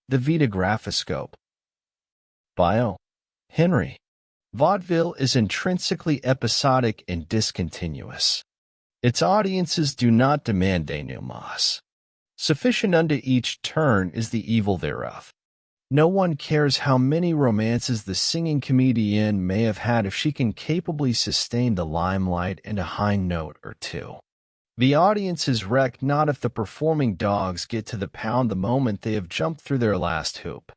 The Vitagraphoscope. Bio. Henry. Vaudeville is intrinsically episodic and discontinuous. Its audiences do not demand denouements. Sufficient unto each turn is the evil thereof. No one cares how many romances the singing comedian may have had if she can capably sustain the limelight and a high note or two. The audience is wrecked not if the performing dogs get to the pound the moment they have jumped through their last hoop.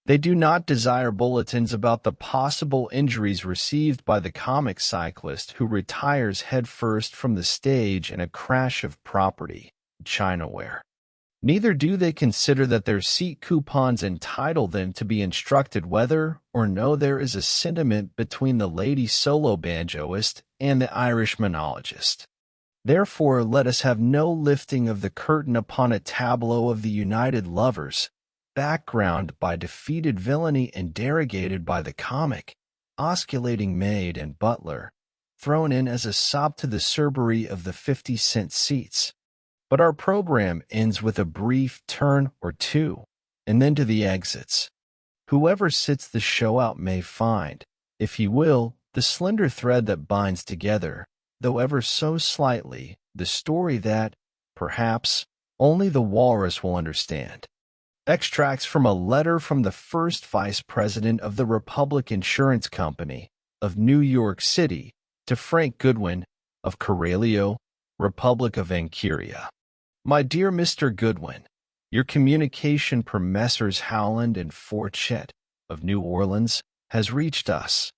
They do not desire bulletins about the possible injuries received by the comic cyclist who retires headfirst from the stage in a crash of property, Chinaware. Neither do they consider that their seat coupons entitle them to be instructed whether or no there is a sentiment between the lady solo banjoist and the Irish monologist. Therefore, let us have no lifting of the curtain upon a tableau of the united lovers, background by defeated villainy and derogated by the comic, osculating maid and butler, thrown in as a sop to the Cerberus of the 50-cent seats. But our program ends with a brief turn or two, and then to the exits. Whoever sits the show out may find, if he will, the slender thread that binds together, though ever so slightly, the story that, perhaps, only the walrus will understand. Extracts from a letter from the first vice president of the Republic Insurance Company of New York City to Frank Goodwin of Coralio, Republic of Ankyria. My dear Mr. Goodwin, your communication per Messrs. Howland and Forchett of New Orleans has reached us.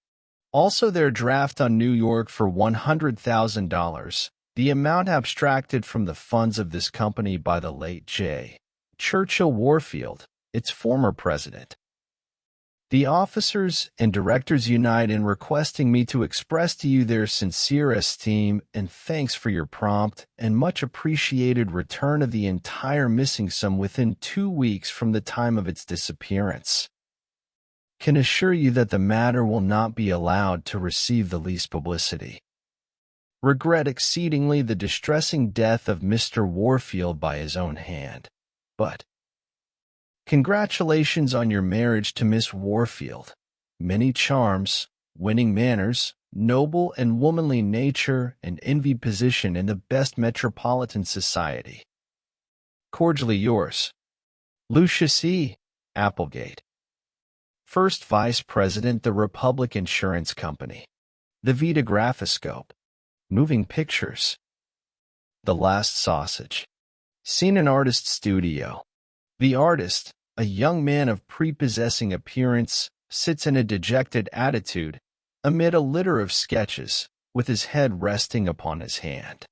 Also their draft on New York for $100,000, the amount abstracted from the funds of this company by the late J. Churchill Warfield, its former president. The officers and directors unite in requesting me to express to you their sincere esteem and thanks for your prompt and much appreciated return of the entire missing sum within 2 weeks from the time of its disappearance. Can assure you that the matter will not be allowed to receive the least publicity. Regret exceedingly the distressing death of Mr. Warfield by his own hand. But congratulations on your marriage to Miss Warfield. Many charms, winning manners, noble and womanly nature, and envied position in the best metropolitan society. Cordially yours, Lucius E. Applegate, First Vice President, the Republic Insurance Company. The Vitagraphoscope. Moving Pictures. The Last Sausage. Seen in artist's studio. The artist, a young man of prepossessing appearance, sits in a dejected attitude amid a litter of sketches, with his head resting upon his hand.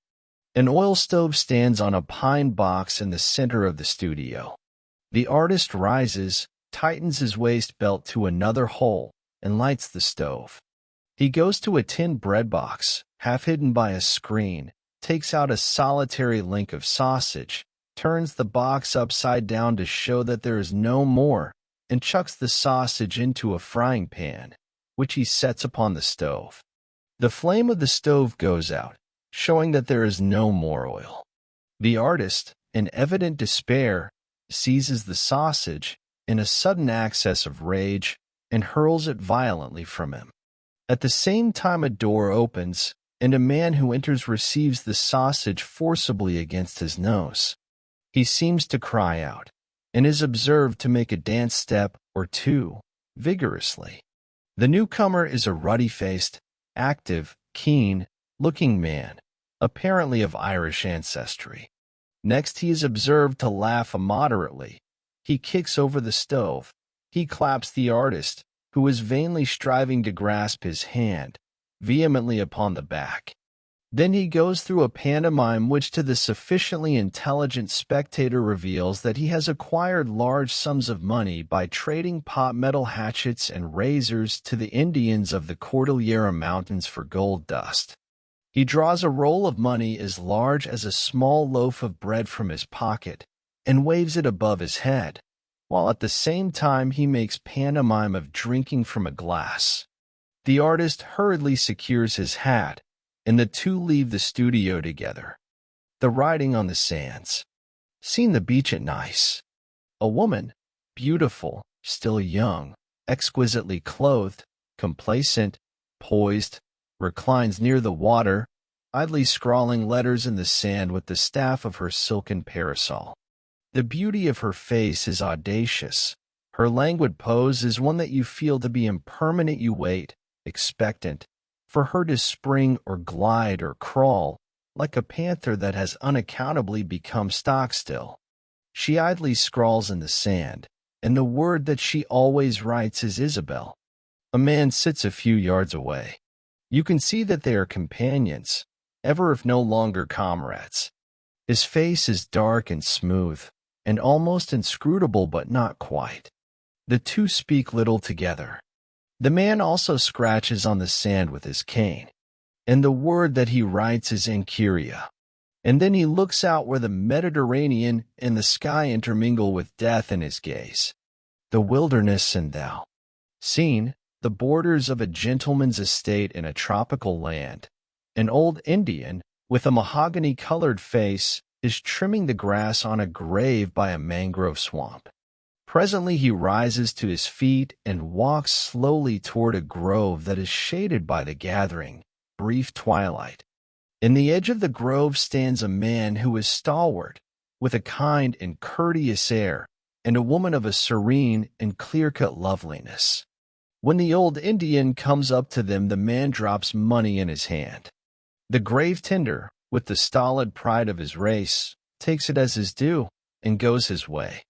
An oil stove stands on a pine box in the center of the studio. The artist rises, tightens his waist belt to another hole, and lights the stove. He goes to a tin bread box, half hidden by a screen, takes out a solitary link of sausage, turns the box upside down to show that there is no more, and chucks the sausage into a frying pan, which he sets upon the stove. The flame of the stove goes out, showing that there is no more oil. The artist, in evident despair, seizes the sausage in a sudden access of rage and hurls it violently from him. At the same time, a door opens, and a man who enters receives the sausage forcibly against his nose. He seems to cry out, and is observed to make a dance step or two, vigorously. The newcomer is a ruddy-faced, active, keen-looking man, apparently of Irish ancestry. Next, he is observed to laugh immoderately. He kicks over the stove. He claps the artist, who is vainly striving to grasp his hand, vehemently upon the back. Then he goes through a pantomime which to the sufficiently intelligent spectator reveals that he has acquired large sums of money by trading pot metal hatchets and razors to the Indians of the Cordillera Mountains for gold dust. He draws a roll of money as large as a small loaf of bread from his pocket and waves it above his head, while at the same time he makes pantomime of drinking from a glass. The artist hurriedly secures his hat, and the two leave the studio together. The writing on the sands. Seen the beach at Nice. A woman, beautiful, still young, exquisitely clothed, complacent, poised, reclines near the water, idly scrawling letters in the sand with the staff of her silken parasol. The beauty of her face is audacious. Her languid pose is one that you feel to be impermanent. You wait, expectant, for her to spring or glide or crawl, like a panther that has unaccountably become stock-still. She idly scrawls in the sand, and the word that she always writes is Isabel. A man sits a few yards away. You can see that they are companions, ever if no longer comrades. His face is dark and smooth, and almost inscrutable but not quite. The two speak little together. The man also scratches on the sand with his cane, and the word that he writes is Incuria. And then he looks out where the Mediterranean and the sky intermingle with death in his gaze. The wilderness and thou. Seen, the borders of a gentleman's estate in a tropical land. An old Indian, with a mahogany-colored face, is trimming the grass on a grave by a mangrove swamp. Presently he rises to his feet and walks slowly toward a grove that is shaded by the gathering, brief twilight. In the edge of the grove stands a man who is stalwart, with a kind and courteous air, and a woman of a serene and clear-cut loveliness. When the old Indian comes up to them, the man drops money in his hand. The grave tender, with the stolid pride of his race, takes it as his due and goes his way.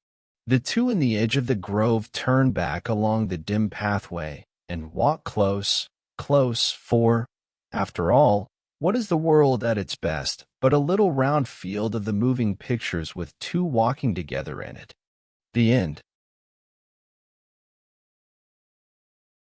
The two in the edge of the grove turn back along the dim pathway and walk close, for, after all, what is the world at its best but a little round field of the moving pictures with two walking together in it? The end.